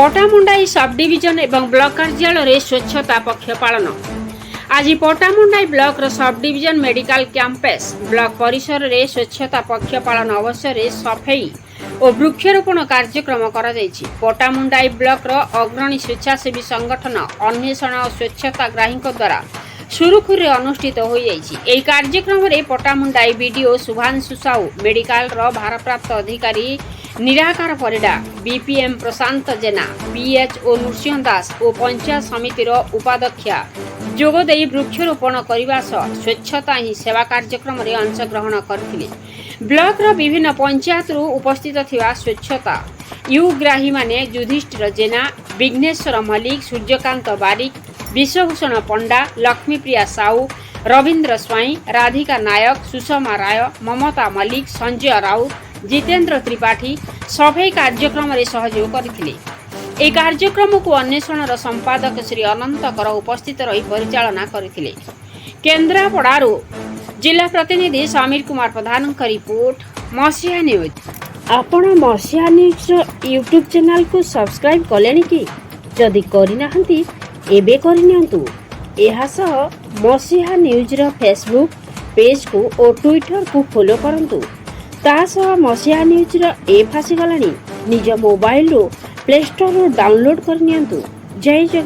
Pattamundai sub division एवं block कार्यालय स्वच्छता पक्ष पालन। आज Pattamundai block subdivision medical campus block परिसर रे स्वच्छता पक्ष पालन अवसर सफाई और वृक्षारोपण कार्यक्रम करा जायछि। पटामुंडाई ब्लॉक अग्रणी स्वेच्छासेवी संगठन अन्वेषण और स्वच्छता ग्राहीक द्वारा सुरुखुरे अनुष्ठित हो जायछि। एही कार्यक्रम रे पटामुंडाई बीडीओ शुभांशु साहू, मेडिकल भारप्राप्त अधिकारी निराकार परिडा, बीपीएम प्रशांत जेना, पीएचओ नृसिंह दास और पंचायत समितिर उपाध्यक्षा जोगदेई वृक्षारोपण करने सह स्वच्छता ही सेवा कार्यक्रम रे अंशग्रहण करथिले। ब्लॉक रो विभिन्न पंचायत रु उपस्थित थिवा स्वच्छता युग्राही माने युधिष्ठिर जेना, विघ्नेश्वर मल्लिक, सूर्यकांत बारिक, विश्वभूषण पंडा, लक्ष्मीप्रिया साहू, रवींद्र स्वाई, राधिका नायक, सुषमा राय, ममता मल्लिक, संजय राउत, जितेंद्र त्रिपाठी सफाई कार्यक्रम रे सहयोग करथिले। ए कार्यक्रम को अन्वेषण संपादक श्री अनंत कर उपस्थित रही परिचालना करथिले। केन्द्रापड़ारू जिला प्रतिनिधि समीर कुमार प्रधान का रिपोर्ट, मसीहा न्यूज। आपण मसीहा न्यूज यूट्यूब चैनल को सब्सक्राइब कलेनी कि जदि करिनाहंती एबे करिनियंतु। एहा सह मसीहा न्यूज रो फेसबुक पेज को और ट्विटर को फॉलो करंतु। तासह मसीहा न्यूज रो ऐप आसी गलानी। निज मोबाइल रो प्ले स्टोर रो डाउनलोड करनियंतु। जय जगन्नाथ।